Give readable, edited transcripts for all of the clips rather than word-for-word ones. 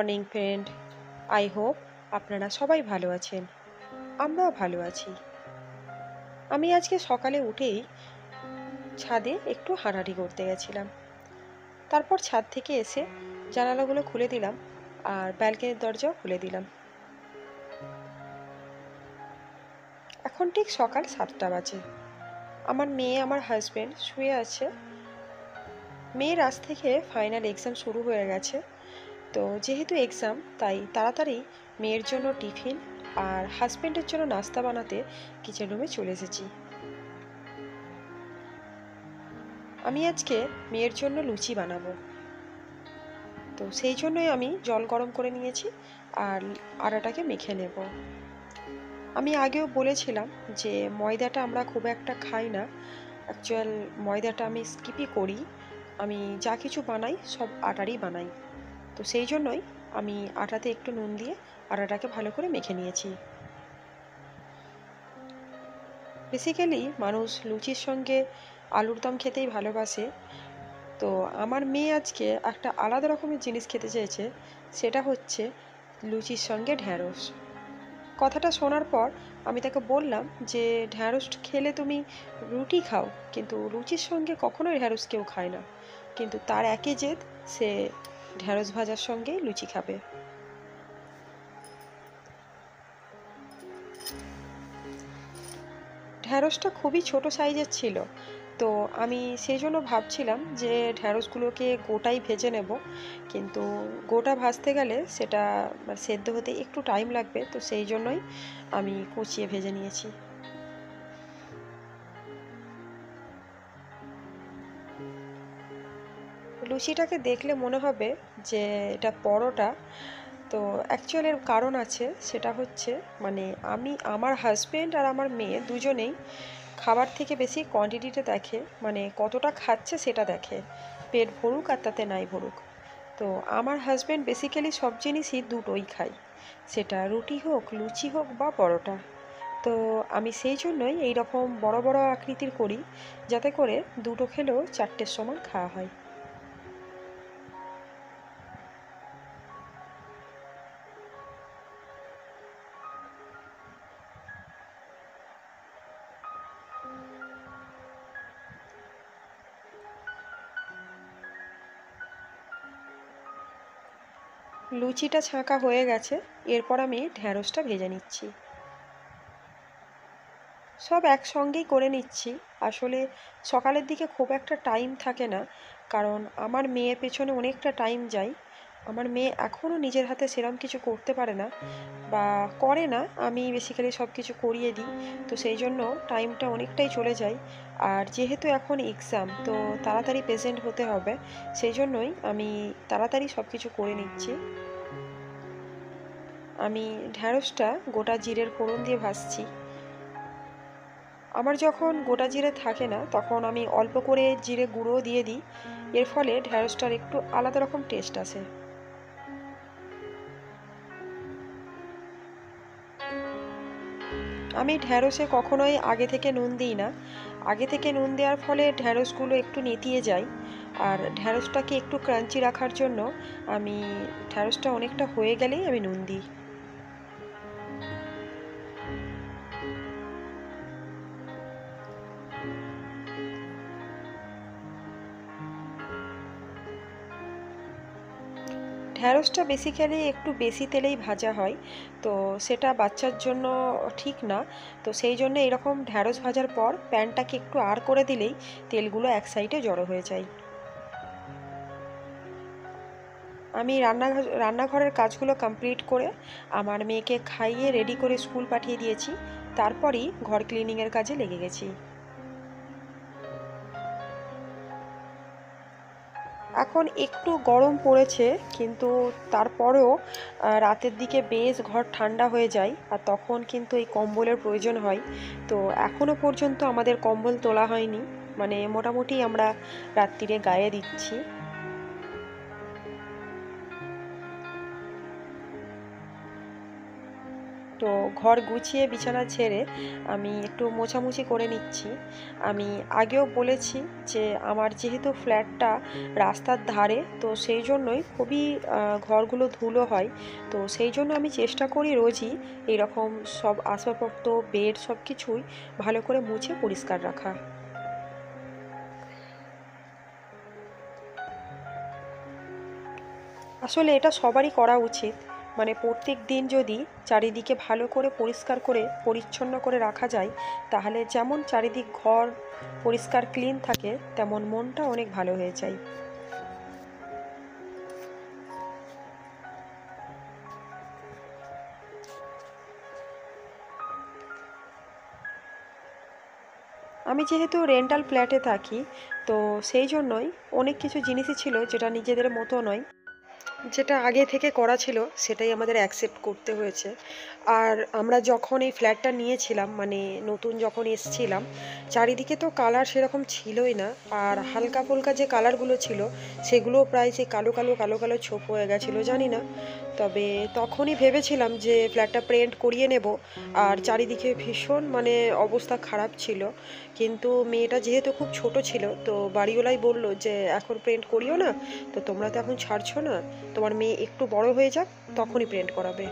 Morning friend. I hope আপনারা সবাই ভালো আছেন। আমরাও ভালো আছি। আমি আজকে সকালে উঠেই ছাদে একটু হাঁটাহাঁটি করতে গেছিলাম। তারপর ছাদ থেকে এসে জানালাগুলো খুলে দিলাম আর ব্যালকনির দরজাও খুলে দিলাম। এখন ঠিক সকাল 7টা বাজে। আমার মেয়ে আমার হাজব্যান্ড শুয়ে আছে। মেয়ের আজ থেকে ফাইনাল এক্সাম শুরু হয়ে গেছে, তো যেহেতু এক্সাম তাই তাড়াতাড়ি মেয়ের জন্য টিফিন আর হাজব্যান্ডের জন্য নাস্তা বানাতে কিচেন রুমে চলে এসেছি। আমি আজকে মেয়ের জন্য লুচি বানাবো, তো সেই জন্যই আমি জল গরম করে নিয়েছি আর আটাটাকে মেখে নেব। আমি আগেও বলেছিলাম যে ময়দাটা আমরা খুব একটা খাই না। অ্যাকচুয়াল ময়দাটা আমি স্কিপই করি। আমি যা কিছু বানাই সব আটারই বানাই, তো সেই জন্যই আমি আটাতে একটু নুন দিয়ে আটাটাকে ভালো করে মেখে নিয়েছি। বেসিক্যালি মানুষ লুচির সঙ্গে আলুর দম খেতেই ভালোবাসে, তো আমার মেয়ে আজকে একটা আলাদা রকমের জিনিস খেতে চেয়েছে, সেটা হচ্ছে লুচির সঙ্গে ঢ্যাঁড়স। কথাটা শোনার পর আমি তাকে বললাম যে ঢ্যাঁড়স খেলে তুমি রুটি খাও, কিন্তু লুচির সঙ্গে কখনোই ঢ্যাঁড়স কেউ খায় না। কিন্তু তার একই জেদ, সে ঢ্যাঁড়স ভাজার সঙ্গেই লুচি খাবে। ঢ্যাঁড়সটা খুবই ছোট সাইজের ছিল, তো আমি সেই জন্য ভাবছিলাম যে ঢ্যাঁড়সগুলোকে গোটাই ভেজে নেব, কিন্তু গোটা ভাজতে গেলে সেটা সেদ্ধ হতে একটু টাইম লাগবে, তো সেই জন্যই আমি কুচিয়ে ভেজে নিয়েছি। লুচিটাকে দেখলে মনে হবে যে এটা পরোটা, তো অ্যাকচুয়ালি এর কারণ আছে। সেটা হচ্ছে আমি আমার হাজব্যান্ড আর আমার মেয়ে দুজনেই খাবার থেকে বেশি কোয়ান্টিটিটা দেখে, কতটা খাচ্ছে সেটা দেখে, পেট ভরুক আর তাতে নাই ভরুক। তো আমার হাজব্যান্ড বেসিক্যালি সব জিনিসই দুটোই খায়, সেটা রুটি হোক, লুচি হোক বা পরোটা। তো আমি সেই জন্যই এই রকম বড় বড় আকৃতির করি, যাতে করে দুটো খেলেও চারটের সমান খাওয়া হয়। লুচিটা ছাঁকা হয়ে গেছে, এরপর আমি ঢ্যাঁড়সটা ভেজে নিচ্ছি। সব একসঙ্গেই করে নিচ্ছি। আসলে সকালের দিকে খুব একটা টাইম থাকে না, কারণ আমার মেয়ের পেছনে অনেকটা টাইম যায়। আমার মেয়ে এখনও নিজের হাতে সেরম কিছু করতে পারে না বা করে না, আমি বেসিক্যালি সব কিছু করিয়ে দিই, তো সেই জন্য টাইমটা অনেকটাই চলে যায়। আর যেহেতু এখন এক্সাম, তো তাড়াতাড়ি প্রেজেন্ট হতে হবে, সেই জন্যই আমি তাড়াতাড়ি সব কিছু করে নিচ্ছি। আমি ঢ্যাঁড়সটা গোটা জিরের ফোড়ন দিয়ে ভাজছি। আমার যখন গোটা জিরে থাকে না, তখন আমি অল্প করে জিরে গুঁড়ো দিয়ে দিই, এর ফলে ঢ্যাঁড়সটার একটু আলাদা রকম টেস্ট আসে। আমি ঢ্যাঁড়সে কখনোই আগে থেকে নুন দিই না। আগে থেকে নুন দেওয়ার ফলে ঢ্যাঁড়সগুলো একটু নেতিয়ে যায়, আর ঢ্যাঁড়সটাকে একটু ক্রাঞ্চি রাখার জন্য আমি ঢ্যাঁড়সটা অনেকটা হয়ে গেলেই আমি নুন দিই। ঢ্যাঁড়সটা বেসিক্যালি একটু বেশি তেলেই ভাজা হয়, তো সেটা বাচ্চার জন্য ঠিক না। তো সেই জন্য এরকম ঢ্যাঁড়স ভাজার পর প্যানটাকে একটু আড় করে দিলেই তেলগুলো এক সাইডে জড়ো হয়ে যায়। আমি রান্নাঘরের কাজগুলো কমপ্লিট করে আমার মেয়েকে খাইয়ে রেডি করে স্কুল পাঠিয়ে দিয়েছি, তারপরই ঘর ক্লিনিংয়ের কাজে লেগে গেছি। এখন একটু গরম পড়েছে, কিন্তু তারপরেও রাতের দিকে বেশ ঘর ঠান্ডা হয়ে যায়, আর তখন কিন্তু এই কম্বলের প্রয়োজন হয়। তো এখনও পর্যন্ত আমাদের কম্বল তোলা হয়নি, মোটামুটি আমরা রাত্রিরে গায়ে দিচ্ছি। তো ঘর গুছিয়ে বিছানা ছেড়ে আমি একটু মোছামুছি করে নিচ্ছি। আমি আগেও বলেছি যে আমার যেহেতু ফ্ল্যাটটা রাস্তার ধারে, তো সেই জন্যই খুবই ঘরগুলো ধুলো হয়। তো সেই জন্য আমি চেষ্টা করি রোজই এইরকম সব আসবাবপত্র, বেড সব কিছুই ভালো করে মুছে পরিষ্কার রাখা। আসলে এটা সবারই করা উচিত। মানে প্রত্যেক দিন যদি চারিদিকে ভালো করে পরিষ্কার করে পরিচ্ছন্ন করে রাখা যায়, তাহলে যেমন চারিদিক ঘর পরিষ্কার ক্লিন থাকে, তেমন মনটা অনেক ভালো হয়ে যায়। আমি যেহেতু রেন্টাল ফ্ল্যাটে থাকি, তো সেই জন্যই অনেক কিছু জিনিসই ছিল যেটা নিজেদের মতো নয়, যেটা আগে থেকে করা ছিল সেটাই আমাদের অ্যাকসেপ্ট করতে হয়েছে। আর আমরা যখন এই ফ্ল্যাটটা নিয়েছিলাম, মানে নতুন যখন এসছিলাম, চারিদিকে তো কালার সেরকম ছিলই না। আর হালকা ফুলকা যে কালারগুলো ছিল সেগুলো প্রায় সেই কালো কালো কালো কালো ছোপ হয়ে গেছিলো, জানি না। তবে তখনই ভেবেছিলাম যে ফ্ল্যাটটা পেন্ট করিয়ে নেব। আর চারিদিকে ভীষণ মানে অবস্থা খারাপ ছিল, কিন্তু মেয়েটা যেহেতু খুব ছোট ছিল, তো বাড়িওয়ালাই বলল যে এখন পেন্ট করিও না, তো তোমরা তো এখন ছাড়ছো না, তোমার মেয়ে একটু বড় হয়ে যাক তখনই পেন্ট করাবে।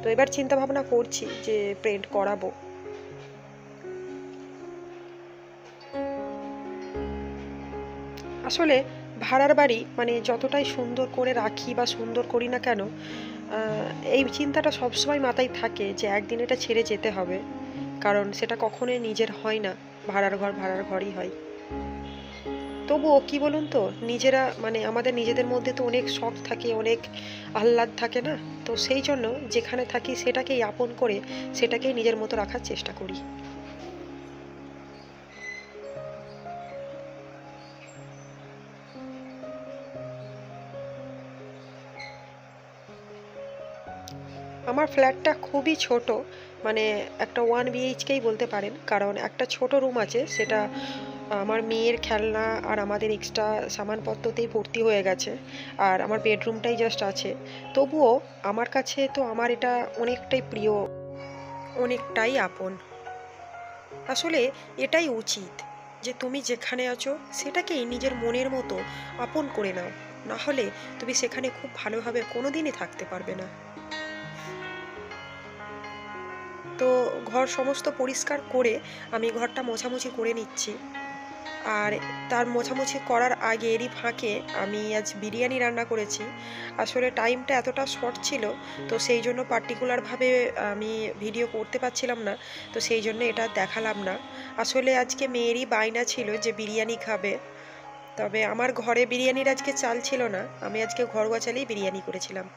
তো এবার চিন্তা ভাবনা করছি যে পেন্ট করাবো। আসলে ভাড়ার বাড়ি মানে যতটাই সুন্দর করে রাখি বা সুন্দর করি না কেন, এই চিন্তাটা সবসময় মাথায় থাকে যে একদিন এটা ছেড়ে যেতে হবে। কারণ সেটা কখনোই নিজের হয় না, ভাড়ার ঘর ভাড়ার ঘরই হয়। তবুও কি বলুন তো, নিজেরা মানে আমাদের নিজেদের মধ্যে তো অনেক শখ থাকে, অনেক আহ্লাদ থাকে না? তো সেই জন্য যেখানে থাকি সেটাকেই আপন করে সেটাকেই নিজের মতো রাখার চেষ্টা করি। আমার ফ্ল্যাটটা খুবই ছোট, মানে একটা 1 BHKই বলতে পারেন। কারণ একটা ছোট রুম আছে, সেটা আমার মেয়ের খেলনা আর আমাদের এক্সট্রা সামানপত্রতেই ভর্তি হয়ে গেছে। আর আমার বেডরুমটাই জাস্ট আছে। তবুও আমার কাছে তো আমার এটা অনেকটাই প্রিয়, অনেকটাই আপন। আসলে এটাই উচিত যে তুমি যেখানে আছো সেটাকেই নিজের মনের মতো আপন করে নাও, না হলে তুমি সেখানে খুব ভালোভাবে কোনোদিনই থাকতে পারবে না। তো ঘর সমস্ত পরিষ্কার করে আমি ঘরটা মোছামুছি করে নিচ্ছি। আর তার মোছামুছি করার আগে এরই ফাঁকে আমি আজ বিরিয়ানি রান্না করেছি। আসলে টাইমটা এতটা শর্ট ছিল, তো সেই জন্য পার্টিকুলারভাবে আমি ভিডিও করতে পারছিলাম না। তো সেই জন্য এটা দেখালাম না। আসলে আজকে মেয়েরই বায়না ছিল যে বিরিয়ানি খাবে। তবে আমার ঘরে বিরিয়ানির আজকে চাল ছিল না, আমি আজকে ঘরোয়া চালেই বিরিয়ানি করেছিলাম।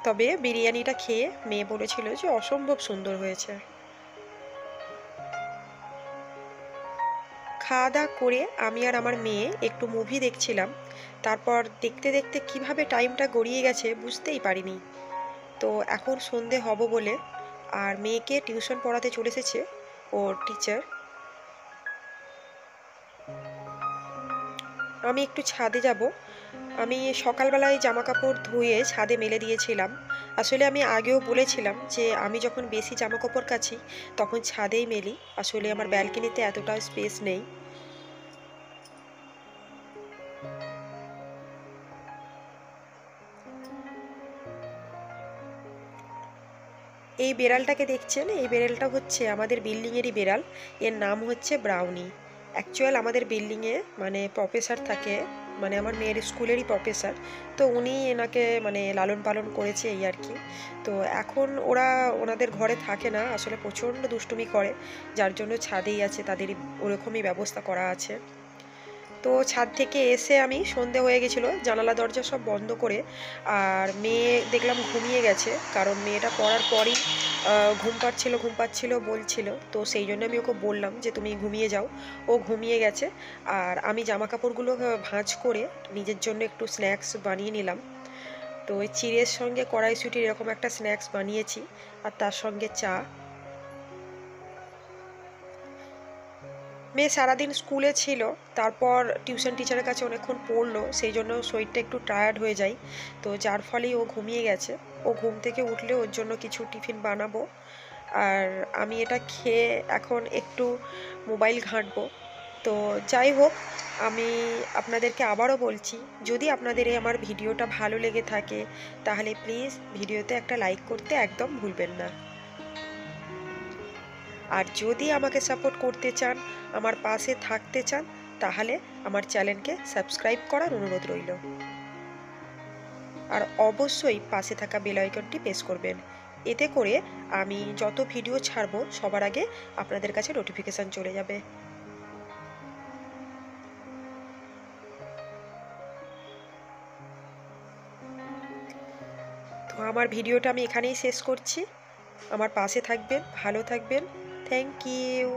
তবে বিরিয়ানিটা খেয়ে মেয়ে বলেছিল যে অসম্ভব সুন্দর হয়েছে। খাওয়া দাওয়া করে আমি আর আমার মেয়ে একটু মুভি দেখছিলাম। তারপর দেখতে দেখতে কিভাবে টাইমটা গড়িয়ে গেছে বুঝতেই পারিনি। তো এখন সন্ধে হব বলে আর মেয়েকে টিউশন পড়াতে চলে এসেছে ওর টিচার। আমি একটু ছাদে যাব। আমি সকালবেলায় জামা কাপড় ধুয়ে ছাদে মেলে দিয়েছিলাম। আসলে আমি আগেও বলেছিলাম যে আমি যখন বেশি জামা কাপড় কাচি তখন ছাদেই মেলি। আসলে আমার ব্যালকনিতে এতটা স্পেস নেই। এই বেড়ালটাকে দেখছেন, এই বেড়ালটা হচ্ছে আমাদের বিল্ডিংয়েরই বেড়াল। এর নাম হচ্ছে ব্রাউনি। অ্যাকচুয়াল আমাদের বিল্ডিংয়ে মানে প্রফেসর থাকে, মানে আমার মেয়ের স্কুলেরই প্রফেসর। তো উনি এনাকে মানে লালন পালন করেছে এই আর কি। তো এখন ওরা ওনাদের ঘরে থাকে না, আসলে প্রচণ্ড দুষ্টুমি করে, যার জন্য ছাদেই আছে, তাদেরই ওরকমই ব্যবস্থা করা আছে। তো ছাদ থেকে এসে আমি সন্ধে হয়ে গেছিলো, জানালা দরজা সব বন্ধ করে আর মেয়ে দেখলাম ঘুমিয়ে গেছে। কারণ মেয়েটা পড়ার পরই ঘুম পাচ্ছিল বলছিল, তো সেই জন্য আমি ওকে বললাম যে তুমি ঘুমিয়ে যাও। ও ঘুমিয়ে গেছে। আর আমি জামা কাপড়গুলো ভাঁজ করে নিজের জন্য একটু স্ন্যাক্স বানিয়ে নিলাম। তো ওই চিড়ের সঙ্গে কড়াইশুঁটির এরকম একটা স্ন্যাক্স বানিয়েছি, আর তার সঙ্গে চা। মেয়ে সারাদিন স্কুলে ছিল, তারপর টিউশন টিচারের কাছে অনেকক্ষণ পড়লো, সেই জন্য শরীরটা একটু টায়ার্ড হয়ে যায়, তো যার ফলেই ও ঘুমিয়ে গেছে। ও ঘুম থেকে উঠলে ওর জন্য কিছু টিফিন বানাবো, আর আমি এটা খেয়ে এখন একটু মোবাইল ঘাঁটবো। তো যাই হোক, আমি আপনাদেরকে আবারও বলছি, যদি আপনাদের এই আমার ভিডিওটা ভালো লেগে থাকে তাহলে প্লিজ ভিডিওতে একটা লাইক করতে একদম ভুলবেন না। আর যদি আমাকে সাপোর্ট করতে চান, আমার পাশে থাকতে চান, তাহলে আমার চ্যানেলকে সাবস্ক্রাইব করার অনুরোধ রইল। আর অবশ্যই পাশে থাকা বেল আইকনটি প্রেস করবেন, এতে করে আমি যত ভিডিও ছাড়বো সবার আগে আপনাদের কাছে নোটিফিকেশান চলে যাবে। তো আমার ভিডিওটা আমি এখানেই শেষ করছি। আমার পাশে থাকবেন, ভালো থাকবেন। Thank you.